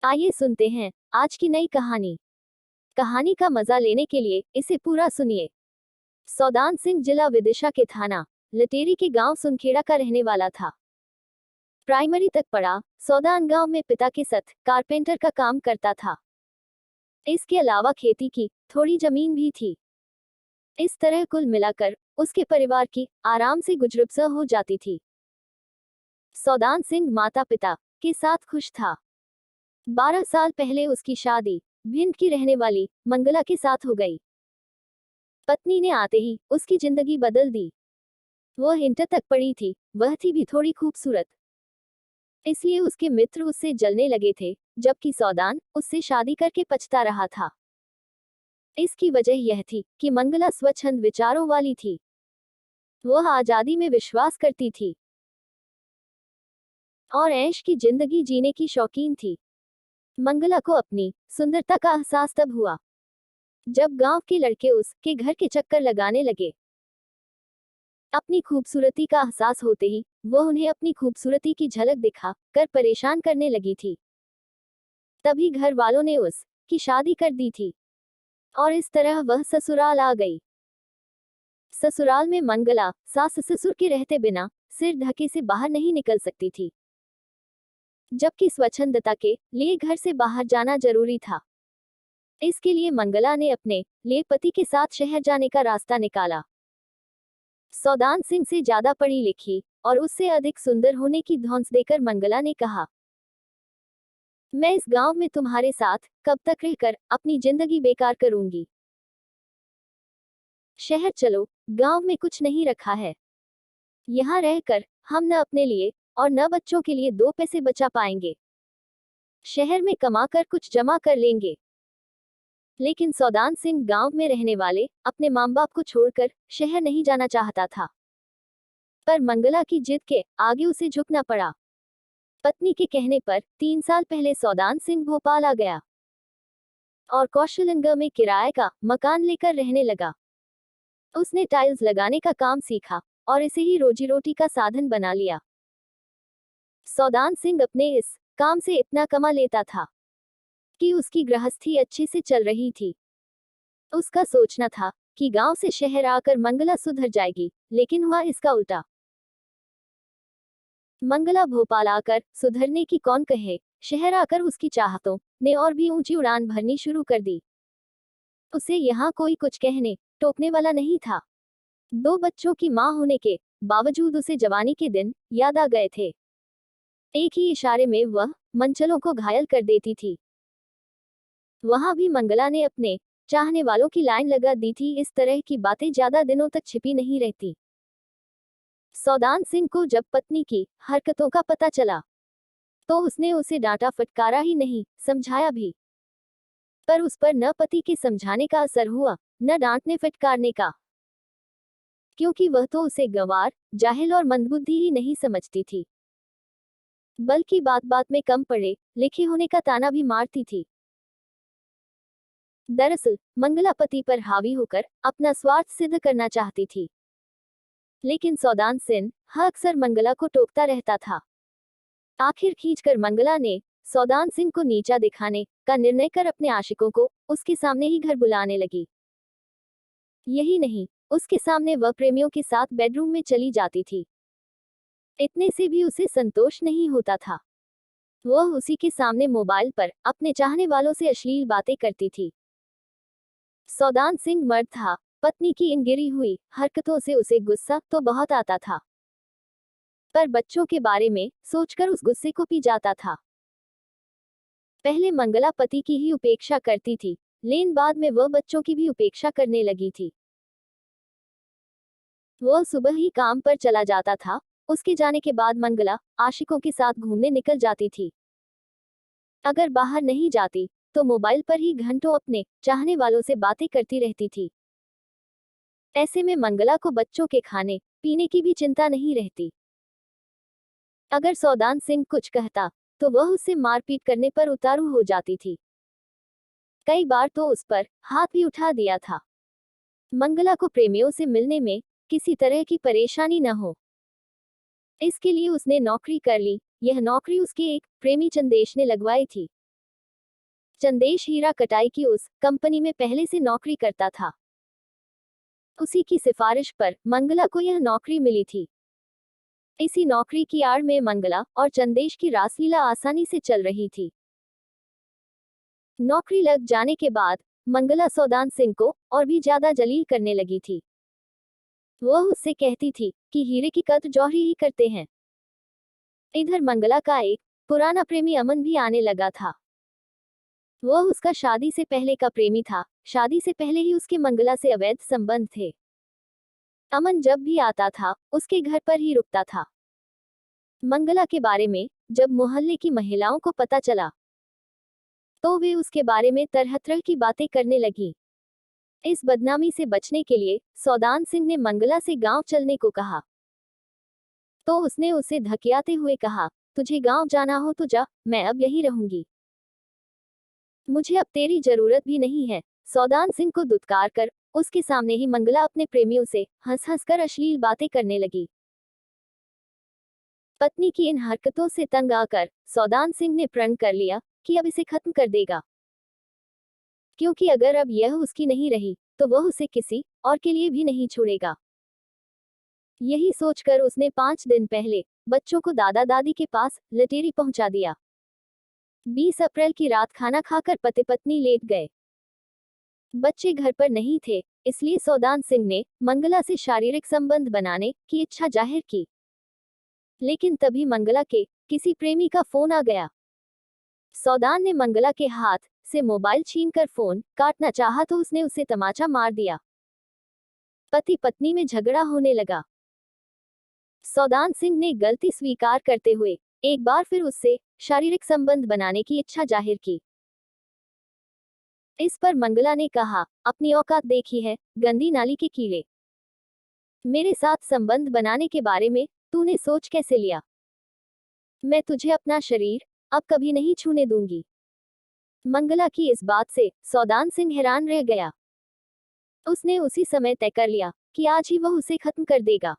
आइए सुनते हैं आज की नई कहानी। कहानी का मजा लेने के लिए इसे पूरा सुनिए। सौदान सिंह जिला विदिशा के थाना लटेरी के गांव सुनखेड़ा का रहने वाला था। प्राइमरी तक पढ़ा। सौदान गांव में पिता के साथ कारपेंटर का काम करता था। इसके अलावा खेती की थोड़ी जमीन भी थी। इस तरह कुल मिलाकर उसके परिवार की आराम से गुजर हो जाती थी। सौदान सिंह माता पिता के साथ खुश था। 12 साल पहले उसकी शादी भिंड की रहने वाली मंगला के साथ हो गई। पत्नी ने आते ही उसकी जिंदगी बदल दी। वह इंटर तक पढ़ी थी, वह थी भी थोड़ी खूबसूरत। इसलिए उसके मित्र उससे जलने लगे थे, जबकि सौदान उससे शादी करके पछता रहा था। इसकी वजह यह थी कि मंगला स्वच्छंद विचारों वाली थी। वह आजादी में विश्वास करती थी और ऐश की जिंदगी जीने की शौकीन थी। मंगला को अपनी सुंदरता का एहसास तब हुआ जब गांव के लड़के उसके घर के चक्कर लगाने लगे। अपनी खूबसूरती का एहसास होते ही वह उन्हें अपनी खूबसूरती की झलक दिखा कर परेशान करने लगी थी। तभी घर वालों ने उसकी शादी कर दी थी और इस तरह वह ससुराल आ गई। ससुराल में मंगला सास ससुर के रहते बिना सिर ढके से बाहर नहीं निकल सकती थी, जबकि स्वच्छंदता के लिए घर से बाहर जाना जरूरी था। इसके लिए मंगला ने अपने लिए पति के साथ शहर जाने का रास्ता निकाला। सौदान सिंह से ज्यादा पढ़ी लिखी और उससे अधिक सुंदर होने की धौंस देकर मंगला ने कहा, मैं इस गांव में तुम्हारे साथ कब तक रहकर अपनी जिंदगी बेकार करूंगी। शहर चलो, गांव में कुछ नहीं रखा है। यहाँ रहकर हम न अपने लिए और न बच्चों के लिए दो पैसे बचा पाएंगे। शहर में कमाकर कुछ जमा कर लेंगे। लेकिन सौदान सिंह गांव में रहने वाले अपने माँ बाप को छोड़कर शहर नहीं जाना चाहता था। पर मंगला की जिद के आगे उसे झुकना पड़ा। पत्नी के कहने पर 3 साल पहले सौदान सिंह भोपाल आ गया और कौशलनगर में किराए का मकान लेकर रहने लगा। उसने टाइल्स लगाने का काम सीखा और इसे ही रोजी रोटी का साधन बना लिया। सौदान सिंह अपने इस काम से इतना कमा लेता था कि उसकी गृहस्थी अच्छे से चल रही थी। उसका सोचना था कि गांव से शहर आकर मंगला सुधर जाएगी, लेकिन हुआ इसका उल्टा। मंगला भोपाल आकर सुधरने की कौन कहे, शहर आकर उसकी चाहतों ने और भी ऊंची उड़ान भरनी शुरू कर दी। उसे यहाँ कोई कुछ कहने टोकने वाला नहीं था। 2 बच्चों की मां होने के बावजूद उसे जवानी के दिन याद आ गए थे। एक ही इशारे में वह मंचलों को घायल कर देती थी। वहां भी मंगला ने अपने चाहने वालों की लाइन लगा दी थी। इस तरह की बातें ज्यादा दिनों तक छिपी नहीं रहती। सौदान सिंह को जब पत्नी की हरकतों का पता चला तो उसने उसे डांटा फटकारा ही नहीं, समझाया भी। पर उस पर न पति के समझाने का असर हुआ, न डांटने फटकारने का, क्योंकि वह तो उसे गंवार, जाहिल और मंदबुद्धि ही नहीं समझती थी, बल्कि बात बात में कम पढ़े लिखे होने का ताना भी मारती थी। दरअसल मंगला पति पर हावी होकर अपना स्वार्थ सिद्ध करना चाहती थी। लेकिन सौदान सिंह अक्सर मंगला को टोकता रहता था। आखिर खींचकर मंगला ने सौदान सिंह को नीचा दिखाने का निर्णय कर अपने आशिकों को उसके सामने ही घर बुलाने लगी। यही नहीं, उसके सामने वह प्रेमियों के साथ बेडरूम में चली जाती थी। इतने से भी उसे संतोष नहीं होता था। वह उसी के सामने मोबाइल पर अपने चाहने वालों से अश्लील बातें करती थी। सौदान सिंह मर्द था, पत्नी की इन गिरी हुई हरकतों से उसे गुस्सा तो बहुत आता था, पर बच्चों के बारे में सोचकर उस गुस्से को पी जाता था। पहले मंगला पति की ही उपेक्षा करती थी, लेकिन बाद में वह बच्चों की भी उपेक्षा करने लगी थी। वह सुबह ही काम पर चला जाता था। उसके जाने के बाद मंगला आशिकों के साथ घूमने निकल जाती थी। अगर बाहर नहीं जाती तो मोबाइल पर ही घंटों अपने चाहने वालों से बातें करती रहती थी। ऐसे में मंगला को बच्चों के खाने पीने की भी चिंता नहीं रहती। अगर सौदान सिंह कुछ कहता तो वह उससे मारपीट करने पर उतारू हो जाती थी। कई बार तो उस पर हाथ भी उठा दिया था। मंगला को प्रेमियों से मिलने में किसी तरह की परेशानी न हो, इसके लिए उसने नौकरी कर ली। यह नौकरी उसके एक प्रेमी चंदेश ने लगवाई थी। चंदेश हीरा कटाई की उस कंपनी में पहले से नौकरी करता था। उसी की सिफारिश पर मंगला को यह नौकरी मिली थी। इसी नौकरी की आड़ में मंगला और चंदेश की रासलीला आसानी से चल रही थी। नौकरी लग जाने के बाद मंगला सौदान सिंह को और भी ज्यादा जलील करने लगी थी। वह उससे कहती थी कि हीरे की कद्र जौहरी ही करते हैं। इधर मंगला का एक पुराना प्रेमी अमन भी आने लगा था। वह उसका शादी से पहले का प्रेमी था। शादी से पहले ही उसके मंगला से अवैध संबंध थे। अमन जब भी आता था उसके घर पर ही रुकता था। मंगला के बारे में जब मोहल्ले की महिलाओं को पता चला तो वे उसके बारे में तरह तरह की बातें करने लगी। इस बदनामी से बचने के लिए सौदान सिंह ने मंगला से गांव चलने को कहा, तो उसने उसे धकियाते हुए कहा, तुझे गांव जाना हो तो जा, मैं अब यहीं रहूंगी। मुझे अब तेरी जरूरत भी नहीं है। सौदान सिंह को दुत्कार कर उसके सामने ही मंगला अपने प्रेमियों से हंस हंस कर अश्लील बातें करने लगी। पत्नी की इन हरकतों से तंग आकर सौदान सिंह ने प्रण कर लिया कि अब इसे खत्म कर देगा, क्योंकि अगर अब यह उसकी नहीं रही तो वह उसे किसी और के लिए भी नहीं छोड़ेगा। यही सोचकर उसने 5 दिन पहले बच्चों को दादा दादी के पास लटेरी पहुंचा दिया। 20 अप्रैल की रात खाना खाकर पति पत्नी लेट गए। बच्चे घर पर नहीं थे, इसलिए सौदान सिंह ने मंगला से शारीरिक संबंध बनाने की इच्छा जाहिर की। लेकिन तभी मंगला के किसी प्रेमी का फोन आ गया। सौदान ने मंगला के हाथ से मोबाइल छीनकर फोन काटना चाहा तो उसने उसे तमाचा मार दिया। पति पत्नी में झगड़ा होने लगा। सौदान सिंह ने गलती स्वीकार करते हुए एक बार फिर उससे शारीरिक संबंध बनाने की इच्छा जाहिर की। इस पर मंगला ने कहा, अपनी औकात देखी है, गंदी नाली के कीड़े। मेरे साथ संबंध बनाने के बारे में तूने सोच कैसे लिया? मैं तुझे अपना शरीर अब कभी नहीं छूने दूंगी। मंगला की इस बात से सौदान सिंह हैरान रह गया। उसने उसी समय तय कर लिया कि आज ही वह उसे खत्म कर देगा।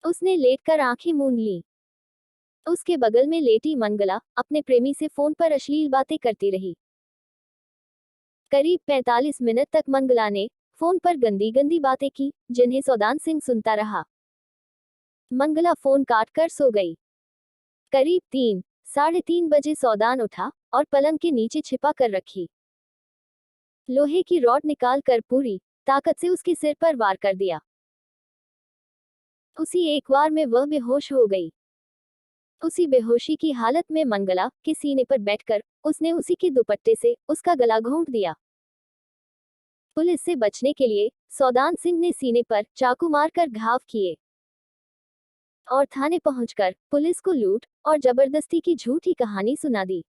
उसने लेटकर आंखें मूंद ली। उसके बगल में लेटी मंगला अपने प्रेमी से फोन पर अश्लील बातें करती रही। करीब 45 मिनट तक मंगला ने फोन पर गंदी गंदी बातें की, जिन्हें सौदान सिंह सुनता रहा। मंगला फोन काट कर सो गई। करीब 3-3:30 बजे सौदान उठा और पलंग के नीचे छिपा कर रखी लोहे की रॉड निकाल कर पूरी ताकत से उसके सिर पर वार कर दिया। उसी एक वार में वह बेहोश हो गई। उसी बेहोशी की हालत में मंगला के सीने पर बैठकर उसने उसी के दुपट्टे से उसका गला घोंट दिया। पुलिस से बचने के लिए सौदान सिंह ने सीने पर चाकू मारकर घाव किए और थाने पहुंचकर पुलिस को लूट और जबरदस्ती की झूठी कहानी सुना दी।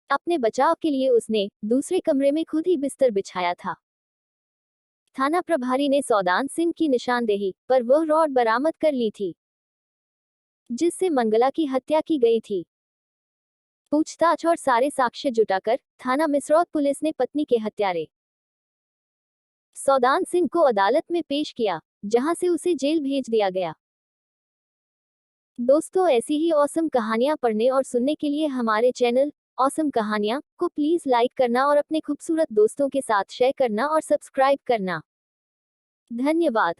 अपने बचाव के लिए उसने दूसरे कमरे में खुद ही बिस्तर बिछाया था। थाना प्रभारी ने सौदान सिंह की निशानदेही पर वह रॉड बरामद कर ली थी जिससे मंगला की हत्या की गई थी। पूछताछ और सारे साक्ष्य जुटाकर थाना मिसरौद पुलिस ने पत्नी के हत्यारे सौदान सिंह को अदालत में पेश किया, जहां से उसे जेल भेज दिया गया। दोस्तों, ऐसी ही ऑसम कहानियां पढ़ने और सुनने के लिए हमारे चैनल ऑसम कहानियां को प्लीज लाइक करना और अपने खूबसूरत दोस्तों के साथ शेयर करना और सब्सक्राइब करना। धन्यवाद।